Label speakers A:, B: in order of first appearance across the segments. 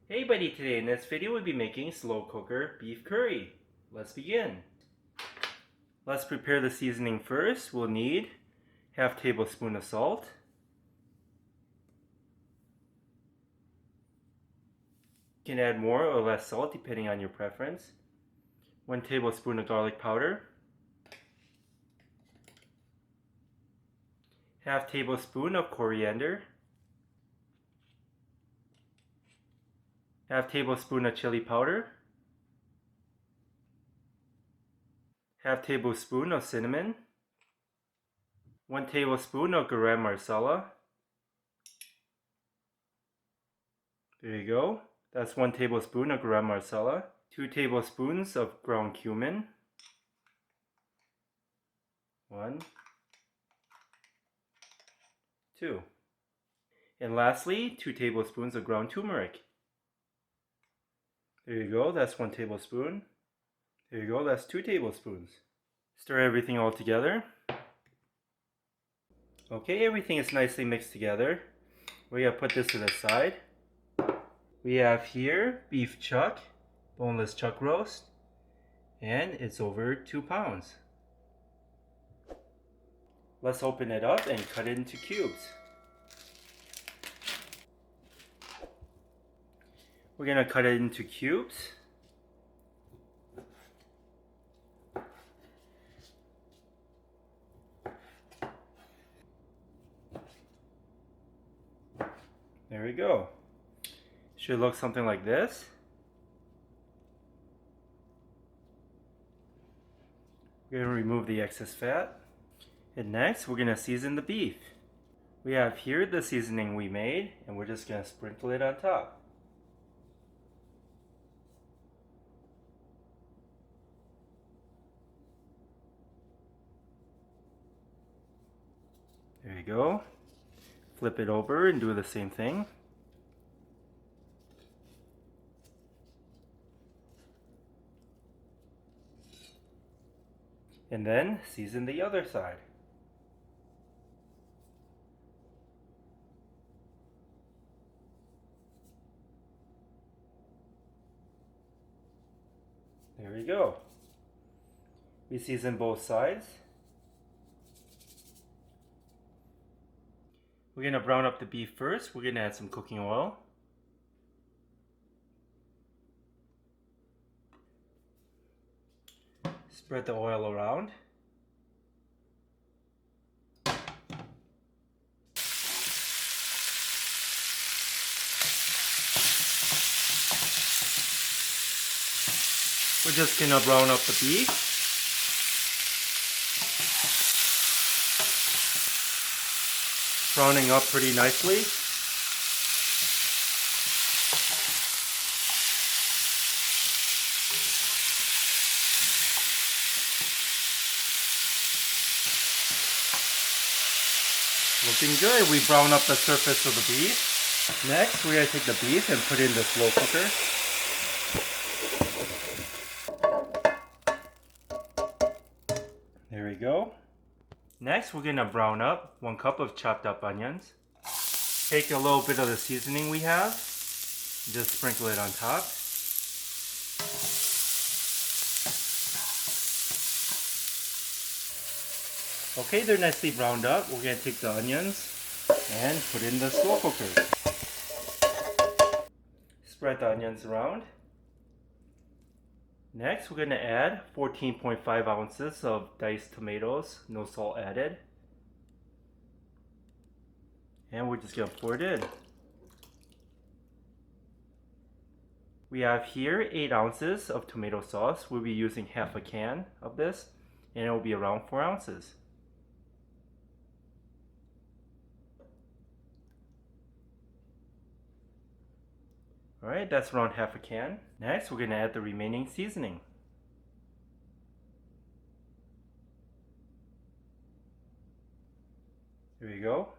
A: Hey buddy, today in this video we'll be making slow cooker beef curry. Let's begin. Let's prepare the seasoning first. We'll need half tablespoon of salt, you can add more or less salt depending on your preference, 1 tablespoon of garlic powder, half tablespoon of coriander, half tablespoon of chili powder, half tablespoon of cinnamon, 1 tablespoon of garam masala. There you go. That's 1 tablespoon of garam masala, 2 tablespoons of ground cumin, 1, 2. And lastly, 2 tablespoons of ground turmeric. There you go, that's 1 tablespoon. There you go, that's 2 tablespoons. Stir everything all together. Okay, everything is nicely mixed together. We're going to put this to the side. We have here beef chuck, boneless chuck roast, and it's over 2 pounds. Let's open it up and cut it into cubes. We're going to cut it into cubes. There we go. Should look something like this. We're going to remove the excess fat. And next, we're going to season the beef. We have here the seasoning we made, and we're just going to sprinkle it on top. There you go. Flip it over and do the same thing. And then season the other side. There we go. We season both sides. We're going to brown up the beef first. We're going to add some cooking oil. Spread the oil around. We're just going to brown up the beef. Browning up pretty nicely. Looking good. We brown up the surface of the beef. Next, we're going to take the beef and put it in the slow cooker. There we go. Next, we're going to brown up 1 cup of chopped up onions. Take a little bit of the seasoning we have, and just sprinkle it on top. Okay, they're nicely browned up. We're going to take the onions and put it in the slow cooker. Spread the onions around. Next, we're going to add 14.5 ounces of diced tomatoes, no salt added. And we're just going to pour it in. We have here 8 ounces of tomato sauce. We'll be using half a can of this, and it will be around 4 ounces. Alright, that's around half a can. Next, we're going to add the remaining seasoning. There you go.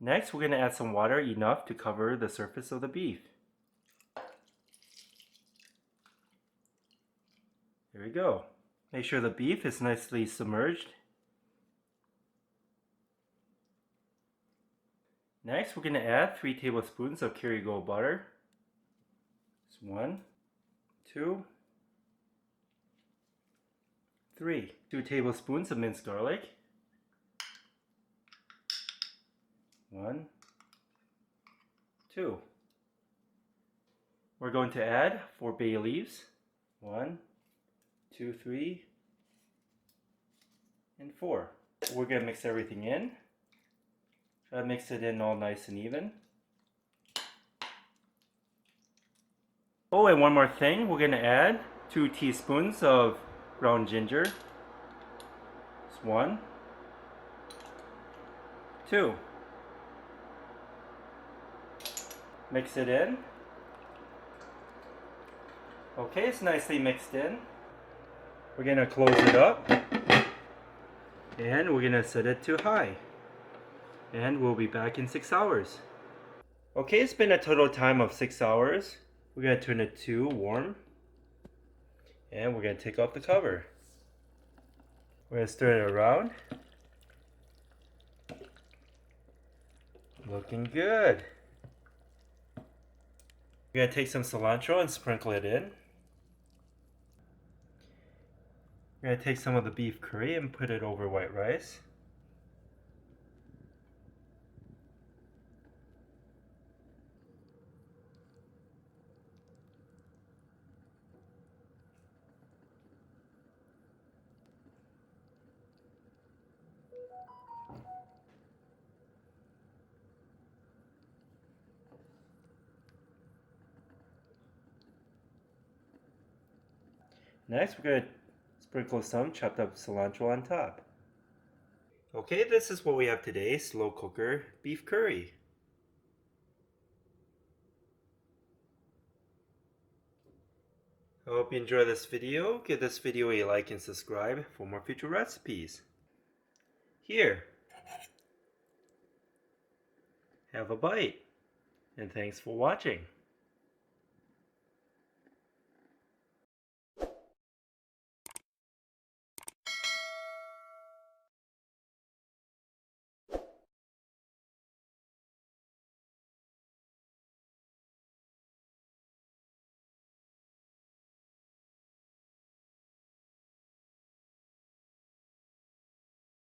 A: Next, we're going to add some water, enough to cover the surface of the beef. There we go. Make sure the beef is nicely submerged. Next, we're going to add 3 tablespoons of Kerrygold butter. It's 1, 2, 3. 2 tablespoons of minced garlic. 1, 2. We're going to add 4 bay leaves. 1, 2, 3, and 4. We're going to mix everything in. Try to mix it in all nice and even. Oh, and one more thing, we're going to add 2 teaspoons of ground ginger. It's 1, 2. Mix it in. Okay, it's nicely mixed in. We're going to close it up. And we're going to set it to high. And we'll be back in 6 hours. Okay, it's been a total time of 6 hours. We're going to turn it to warm. And we're going to take off the cover. We're going to stir it around. Looking good. We're going to take some cilantro and sprinkle it in. We're going to take some of the beef curry and put it over white rice. Next, we're going to sprinkle some chopped up cilantro on top. Okay, this is what we have today, slow cooker beef curry. I hope you enjoy this video. Give this video a like and subscribe for more future recipes. Here, have a bite, and thanks for watching.